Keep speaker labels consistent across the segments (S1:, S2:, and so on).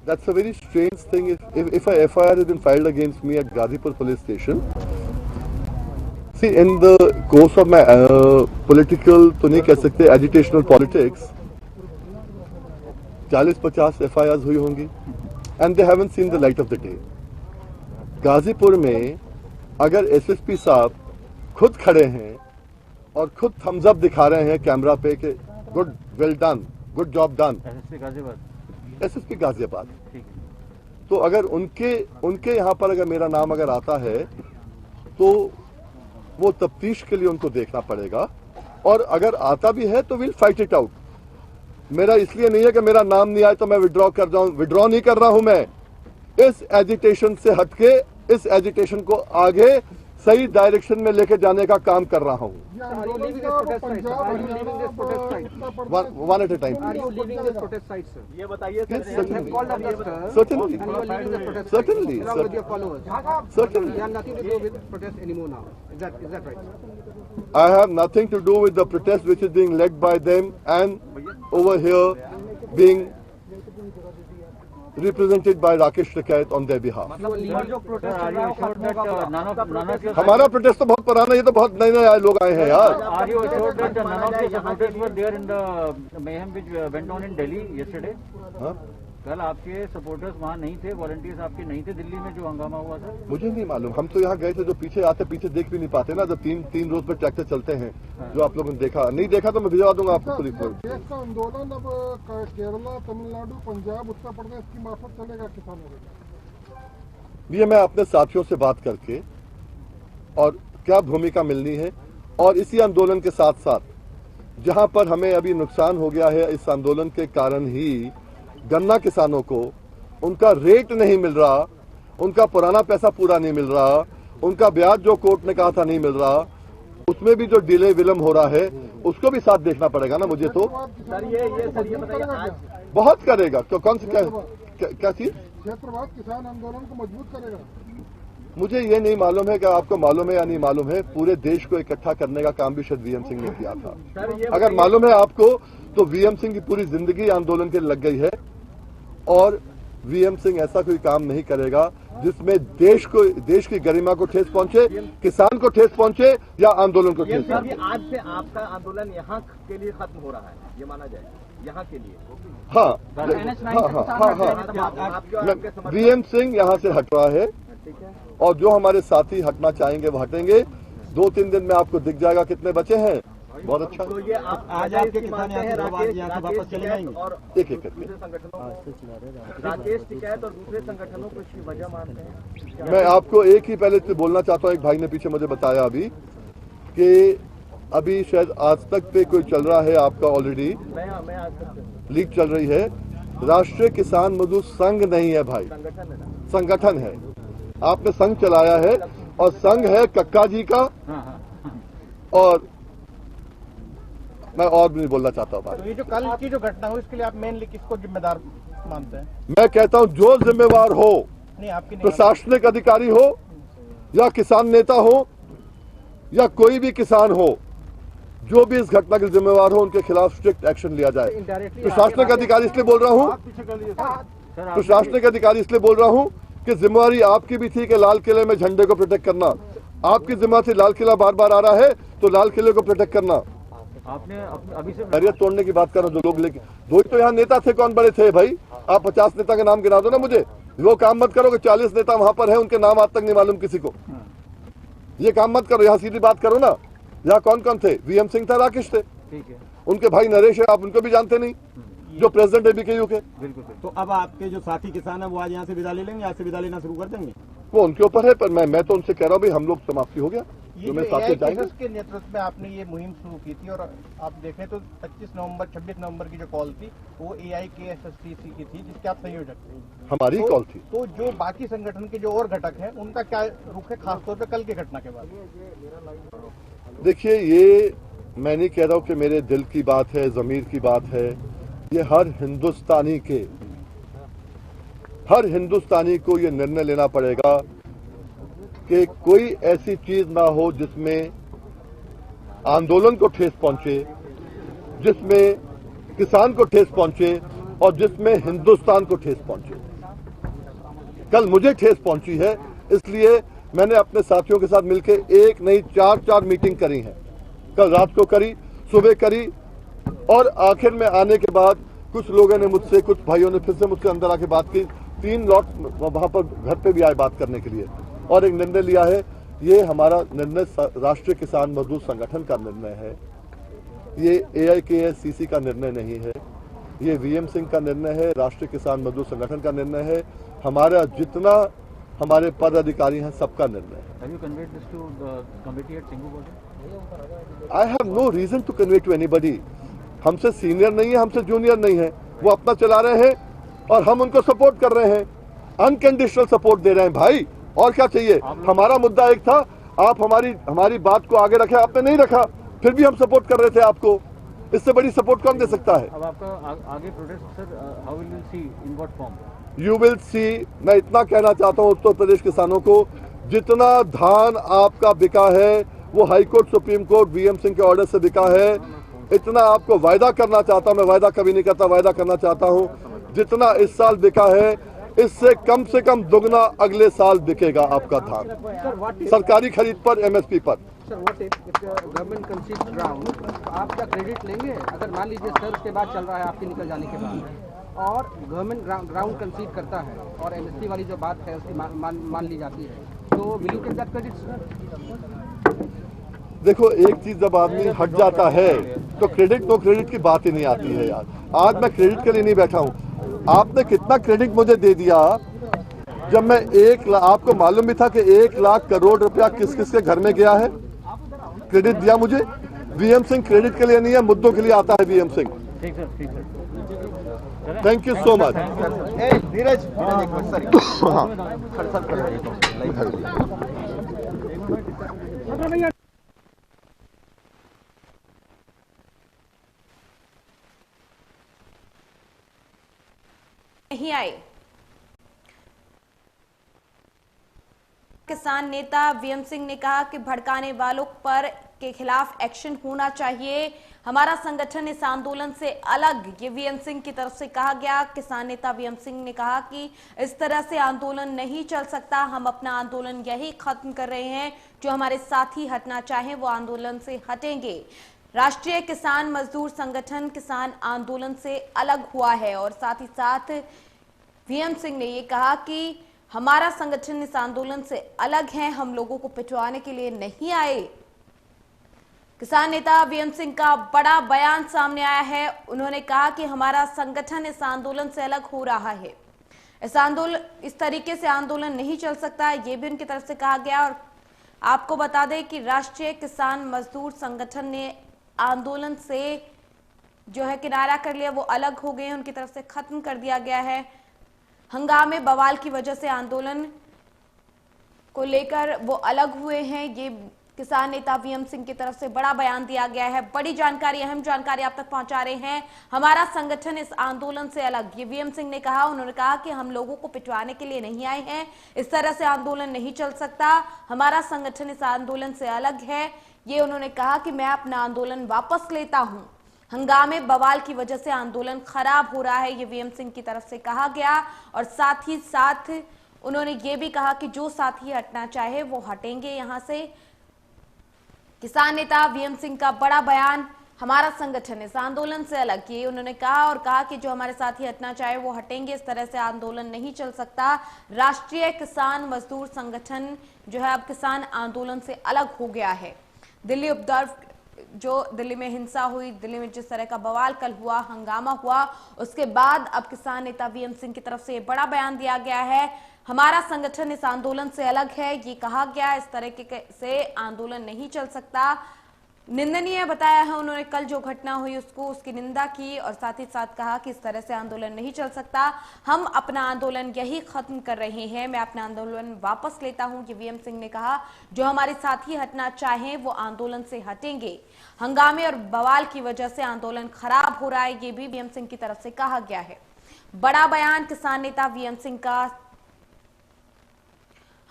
S1: That's a very strange thing. If a FIR has been filed against me at Gazipur police station, see, in the course of my political, तो नहीं कह सकते, agitational politics, 40-50 FIRs हुई होंगी, and they haven't seen the light of the day. Ghazipur में अगर SSP साहब खुद खड़े हैं और खुद थम्स अप दिखा रहे हैं कैमरा पे कि good, well done, good job done, SSP Ghaziabad, तो अगर उनके यहाँ पर अगर मेरा नाम अगर आता है तो वो तफ्तीश के लिए उनको देखना पड़ेगा, और अगर आता भी है तो विल फाइट इट आउट। मेरा इसलिए नहीं है कि मेरा नाम नहीं आए तो मैं विड्रॉ कर जाऊं, विड्रॉ नहीं कर रहा हूं। मैं इस एजिटेशन से हटके इस एजिटेशन को आगे सही डायरेक्शन में लेके जाने का काम कर रहा हूं। One at a time.
S2: ये बताइए
S1: I have nothing to do with the protest which is being led by them and over here being represented by Rakesh Tikait on their behalf. हमारा प्रोटेस्ट तो बहुत पुराना, ये तो बहुत नए नए लोग आए हैं यार।
S3: Are you assured that none of the supporters were there in the mayhem which went on in Delhi yesterday? कल आपके सपोर्टर्स वहाँ नहीं थे, वॉलंटियर्स आपके नहीं थे दिल्ली में जो हंगामा हुआ था?
S1: मुझे नहीं मालूम, हम तो यहाँ गए थे। जो पीछे आते पीछे देख भी नहीं पाते ना, जब तीन रोज पे ट्रैक्टर चलते हैं। जो आप लोगों ने देखा नहीं देखा तो मैं भिजवा दूंगा आपको पुलिस को।
S4: देश का आंदोलन अब केरला, तमिलनाडु, पंजाब, उत्तर प्रदेश की मार्फत चलेगा किसानों का?
S1: ये मैं अपने साथियों से बात करके और क्या भूमिका मिलनी है, और इसी आंदोलन के साथ साथ जहां पर हमें अभी नुकसान हो गया है, इस आंदोलन के कारण ही गन्ना किसानों को उनका रेट नहीं मिल रहा, उनका पुराना पैसा पूरा नहीं मिल रहा, उनका ब्याज जो कोर्ट ने कहा था नहीं मिल रहा, उसमें भी जो डिले विलम्ब हो रहा है उसको भी साथ देखना पड़ेगा ना मुझे। तो
S2: सर ये बताइए,
S1: बहुत करेगा तो कौन सी क्या चीज
S4: क्षेत्रवाद किसान आंदोलन को मजबूत करेगा?
S1: मुझे ये नहीं मालूम है कि आपको मालूम है या नहीं मालूम है। पूरे देश को इकट्ठा करने का काम भी शायद वीएम सिंह ने किया था। अगर मालूम है आपको तो वीएम सिंह की पूरी जिंदगी आंदोलन के लग गई है, और वीएम सिंह ऐसा कोई काम नहीं करेगा जिसमें देश की गरिमा को ठेस पहुंचे, किसान को ठेस पहुंचे या आंदोलन को ठेस पहुंचे।
S2: आज से आपका आंदोलन यहाँ के लिए खत्म हो रहा है, ये माना जाए यहाँ के लिए?
S1: हाँ, वीएम सिंह यहाँ से हट रहा है, और जो हमारे साथी हटना चाहेंगे वो हटेंगे। 2-3 दिन में आपको दिख जाएगा कितने बचे हैं। बहुत अच्छा।
S2: तो ये आज आपके किसान यहाँ से वापस चले जाएंगे और
S1: एक करके
S2: राकेश टिकैत और दूसरे संगठनों को इसकी वजह मानते हैं?
S1: मैं आपको एक ही पहले से बोलना चाहता हूँ। एक भाई ने पीछे मुझे बताया अभी कि अभी शायद आज तक पे कोई चल रहा है आपका, ऑलरेडी लीक चल रही है। राष्ट्रीय किसान मजदूर संघ नहीं है भाई, संगठन है। आपने संघ चलाया है, और संघ है कक्का जी का, और मैं और भी नहीं बोलना चाहता हूँ।
S5: तो ये जो कल की जो घटना हुई इसके लिए आप मेनली किसको जिम्मेदार मानते हैं?
S1: मैं कहता हूँ जो जिम्मेवार हो,
S5: नहीं आपकी नहीं,
S1: प्रशासनिक अधिकारी हो या किसान नेता हो या कोई भी किसान हो, जो भी इस घटना के जिम्मेवार हो उनके खिलाफ स्ट्रिक्ट एक्शन लिया जाए। प्रशासनिक अधिकारी इसलिए बोल रहा हूँ, प्रशासनिक अधिकारी इसलिए बोल रहा हूँ कि जिम्मेवारी आपकी भी थी कि लाल किले में झंडे को प्रोटेक्ट करना। आपकी जिम्मेदारी थी, लाल किला बार बार आ रहा है तो लाल किले को प्रोटेक्ट करना।
S3: आपने अभी से
S1: बैरियर तोड़ने की बात कर रहा हूं। जो लोग लेके दो तो यहाँ नेता थे, कौन बड़े थे भाई? आप 50 नेता के नाम गिना दो ना मुझे। वो काम मत करो कि 40 नेता वहां पर है, उनके नाम आज तक नहीं मालूम किसी को। ये काम मत करो, यहाँ सीधी बात करो ना। यहाँ कौन कौन थे? वीएम सिंह था, राकेश थे,
S3: ठीक है,
S1: उनके भाई नरेश है, आप उनको भी जानते नहीं, जो प्रेसिडेंट है बीकेयू के।
S3: बिल्कुल।
S5: तो अब आपके जो साथी किसान है वो आज यहाँ से विदा ले लेंगे, आज से विदा लेना शुरू कर देंगे?
S1: वो उनके ऊपर है, पर मैं तो उनसे कह रहा हूँ भाई हम लोग समाप्ति हो गया, जो मेरे साथी जाएंगे।
S5: के नेतृत्व में आपने ये मुहिम शुरू की थी, और आप देखें तो 26 नवंबर की जो कॉल थी वो AIKSSTC की थी, जिसके आप संयोजक थे।
S1: हमारी कॉल थी।
S5: तो जो बाकी संगठन के जो और घटक हैं उनका क्या रुख है, खासतौर पे कल की घटना के बाद?
S1: देखिए, ये मैं नहीं कह रहा हूँ कि मेरे दिल की बात है, जमीर की बात है। ये हर हिंदुस्तानी को ये निर्णय लेना पड़ेगा कि कोई ऐसी चीज ना हो जिसमें आंदोलन को ठेस पहुंचे, जिसमें किसान को ठेस पहुंचे, और जिसमें हिंदुस्तान को ठेस पहुंचे। कल मुझे ठेस पहुंची है, इसलिए मैंने अपने साथियों के साथ मिलकर एक नहीं चार मीटिंग करी है। कल रात को करी, सुबह करी, और आखिर में आने के बाद कुछ लोगों ने मुझसे, कुछ भाइयों ने फिर से मुझसे अंदर आके बात की। 3 लॉट वहां पर घर पे भी आए बात करने के लिए, और एक निर्णय लिया है। ये हमारा निर्णय राष्ट्रीय किसान मजदूर संगठन का निर्णय है, ये AIKSCC का निर्णय नहीं है, ये VM सिंह का निर्णय है, राष्ट्रीय किसान मजदूर संगठन का निर्णय है, हमारा जितना हमारे पद अधिकारी हैं सबका निर्णय है।
S3: Have you conveyed this to the committee at Singhu border?
S1: I have no reason to convey to anybody. हमसे सीनियर नहीं है, हमसे जूनियर नहीं है, वो अपना चला रहे हैं और हम उनको सपोर्ट कर रहे हैं, अनकंडीशनल सपोर्ट दे रहे हैं भाई। और क्या चाहिए? हमारा मुद्दा एक था, आप हमारी बात को आगे रखे, आपने नहीं रखा, फिर भी हम सपोर्ट कर रहे थे आपको। इससे बड़ी सपोर्ट कौन दे सकता है?
S3: अब आपका आगे protest sir, how will you see, in what form?
S1: You will see. मैं इतना कहना चाहता हूं उत्तर प्रदेश किसानों को, जितना धान आपका बिका है वो high court, supreme court, VM Singh के ऑर्डर से बिका है, इतना आपको वायदा करना चाहता हूं। मैं वायदा कभी नहीं करता, वायदा करना चाहता हूं जितना इस साल बिका है, इससे कम से कम दुगना अगले साल बिकेगा आपका धान, सरकारी खरीद पर, MSP पर।
S2: Sir what if government कंसीड ground, आप क्या क्रेडिट लेंगे अगर मान लीजिए सर्च के बाद चल रहा है आपके निकल जाने के बाद, और गवर्नमेंट ग्राउंड कंसीड करता है और MSP वाली जो बात है उसकी मान ली जाती है, तो will you take that credit?
S1: देखो, एक चीज जब आदमी हट जाता है तो क्रेडिट नो क्रेडिट की बात ही नहीं आती है यार। आज मैं क्रेडिट के लिए नहीं बैठा हूं। आपने कितना क्रेडिट मुझे दे दिया जब मैं आपको मालूम भी था कि 1 लाख करोड़ रुपया किस किस के घर में गया है, क्रेडिट दिया मुझे। VM सिंह क्रेडिट के लिए नहीं है, मुद्दों के लिए आता है VM सिंह।
S3: ठीक sir.
S1: Thank you so much.
S5: Neeraj
S6: नहीं आए। किसान नेता VM सिंह ने कहा कि भड़काने वालों पर के खिलाफ एक्शन होना चाहिए, हमारा संगठन इस आंदोलन से अलग, ये VM सिंह की तरफ से कहा गया। किसान नेता VM सिंह ने कहा कि इस तरह से आंदोलन नहीं चल सकता, हम अपना आंदोलन यही खत्म कर रहे हैं, जो हमारे साथी हटना चाहें वो आंदोलन से हटेंगे। राष्ट्रीय किसान मजदूर संगठन किसान आंदोलन से अलग हुआ है, और साथ ही साथ VM सिंह ने ये कहा कि हमारा संगठन इस आंदोलन से अलग है, हम लोगों को पिटवाने के लिए नहीं आए। किसान नेता VM सिंह का बड़ा बयान सामने आया है। उन्होंने कहा कि हमारा संगठन इस आंदोलन से अलग हो रहा है, इस तरीके से आंदोलन नहीं चल सकता, ये भी उनकी तरफ से कहा गया। और आपको बता दें कि राष्ट्रीय किसान मजदूर संगठन ने आंदोलन से जो है किनारा कर लिया, वो अलग हो गए, उनकी तरफ से खत्म कर दिया गया है। हंगामे बवाल की वजह से आंदोलन को लेकर वो अलग हुए हैं, ये किसान नेता VM सिंह की तरफ से बड़ा बयान दिया गया है। बड़ी जानकारी, अहम जानकारी आप तक पहुंचा रहे हैं, हमारा संगठन इस आंदोलन से अलग, ये VM सिंह ने कहा। उन्होंने कहा कि हम लोगों को पिटवाने के लिए नहीं आए हैं, इस तरह से आंदोलन नहीं चल सकता, हमारा संगठन इस आंदोलन से अलग है। ये उन्होंने कहा कि मैं अपना आंदोलन वापस लेता हूं, हंगामे बवाल की वजह से आंदोलन खराब हो रहा है, ये VM सिंह की तरफ से कहा गया। और साथ ही साथ उन्होंने ये भी कहा कि जो साथी हटना चाहे वो हटेंगे यहां से। किसान नेता VM सिंह का बड़ा बयान, हमारा संगठन इस आंदोलन से अलग, ये उन्होंने कहा। और कहा कि जो हमारे साथी हटना चाहे वो हटेंगे, इस तरह से आंदोलन नहीं चल सकता। राष्ट्रीय किसान मजदूर संगठन जो है अब किसान आंदोलन से अलग हो गया है। दिल्ली उपद्रव, जो दिल्ली में हिंसा हुई, दिल्ली में जिस तरह का बवाल कल हुआ, हंगामा हुआ, उसके बाद अब किसान नेता VM सिंह की तरफ से बड़ा बयान दिया गया है, हमारा संगठन इस आंदोलन से अलग है, ये कहा गया। इस तरह से आंदोलन नहीं चल सकता, निंदनीय बताया है उन्होंने। कल जो घटना हुई उसकी निंदा की, और साथ ही साथ कहा कि इस तरह से आंदोलन नहीं चल सकता, हम अपना आंदोलन यही खत्म कर रहे हैं, मैं अपना आंदोलन वापस लेता हूं, ये VM सिंह ने कहा। जो हमारे साथी हटना चाहें वो आंदोलन से हटेंगे, हंगामे और बवाल की वजह से आंदोलन खराब हो रहा है, ये भी VM सिंह की तरफ से कहा गया है। बड़ा बयान किसान नेता VM सिंह का,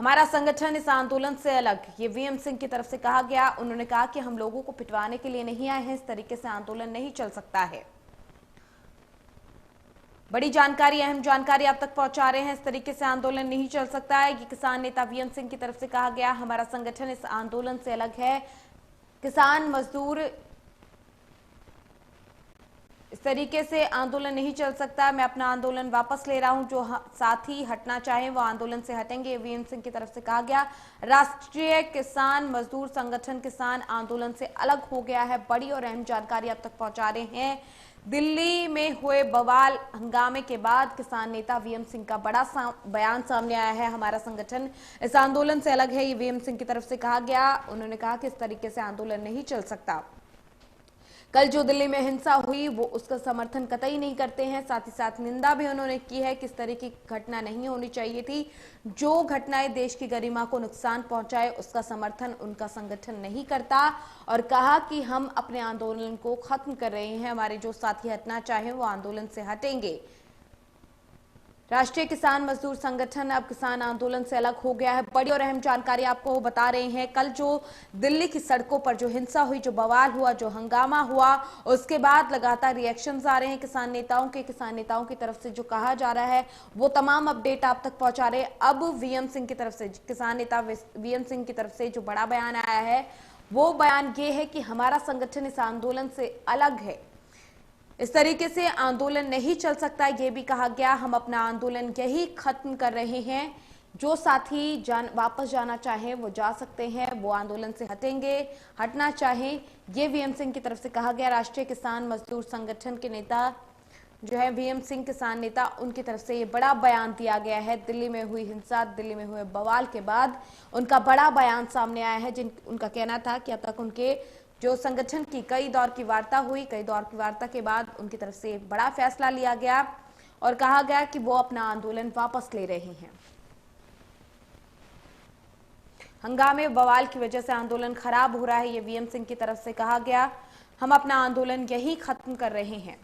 S6: हमारा संगठन इस आंदोलन से अलग, ये VM सिंह की तरफ से कहा गया। उन्होंने कहा कि हम लोगों को पिटवाने के लिए नहीं आए हैं, इस तरीके से आंदोलन नहीं चल सकता है। बड़ी जानकारी, अहम जानकारी आप तक पहुंचा रहे हैं। इस तरीके से आंदोलन नहीं चल सकता है, ये किसान नेता वीएम सिंह की तरफ से कहा गया। हमारा संगठन इस आंदोलन से अलग है। किसान मजदूर इस तरीके से आंदोलन नहीं चल सकता, मैं अपना आंदोलन वापस ले रहा हूं। जो साथी हटना चाहे वो आंदोलन से हटेंगे, वीएम सिंह की तरफ से कहा गया। राष्ट्रीय किसान मजदूर संगठन किसान आंदोलन से अलग हो गया है। बड़ी और अहम जानकारी आप तक पहुंचा रहे हैं। दिल्ली में हुए बवाल हंगामे के बाद किसान नेता वीएम सिंह का बड़ा बयान सामने आया है। हमारा संगठन इस आंदोलन से अलग है, ये वीएम सिंह की तरफ से कहा गया। उन्होंने कहा कि इस तरीके से आंदोलन नहीं चल सकता। कल जो दिल्ली में हिंसा हुई वो उसका समर्थन कतई नहीं करते हैं। साथ ही साथ निंदा भी उन्होंने की है कि इस तरह की घटना नहीं होनी चाहिए थी। जो घटनाएं देश की गरिमा को नुकसान पहुंचाए उसका समर्थन उनका संगठन नहीं करता, और कहा कि हम अपने आंदोलन को खत्म कर रहे हैं। हमारे जो साथी हटना चाहे वो आंदोलन से हटेंगे। राष्ट्रीय किसान मजदूर संगठन अब किसान आंदोलन से अलग हो गया है। बड़ी और अहम जानकारी आपको बता रहे हैं। कल जो दिल्ली की सड़कों पर जो हिंसा हुई, जो बवाल हुआ, जो हंगामा हुआ, उसके बाद लगातार रिएक्शंस आ रहे हैं किसान नेताओं की तरफ से जो कहा जा रहा है वो तमाम अपडेट आप तक पहुंचा रहे हैं। अब वीएम सिंह की तरफ से, किसान नेता वीएम सिंह की तरफ से जो बड़ा बयान आया है वो बयान ये है कि हमारा संगठन इस आंदोलन से अलग है। इस तरीके से आंदोलन नहीं चल सकता, ये भी कहा गया। हम अपना आंदोलन यही खत्म कर रहे हैं। जो साथी वापस जाना चाहें वो जा सकते हैं, वो आंदोलन से हटेंगे। हटना चाहें, ये वीएम सिंह की तरफ से कहा गया। राष्ट्रीय किसान मजदूर संगठन के नेता जो है वीएम सिंह, किसान नेता, उनकी तरफ से ये बड़ा बयान दिया गया है। दिल्ली में हुई हिंसा, दिल्ली में हुए बवाल के बाद उनका बड़ा बयान सामने आया है। उनका कहना था कि अब तक उनके जो संगठन की कई दौर की वार्ता हुई, कई दौर की वार्ता के बाद उनकी तरफ से बड़ा फैसला लिया गया और कहा गया कि वो अपना आंदोलन वापस ले रहे हैं। हंगामे बवाल की वजह से आंदोलन खराब हो रहा है, ये वीएम सिंह की तरफ से कहा गया। हम अपना आंदोलन यही खत्म कर रहे हैं।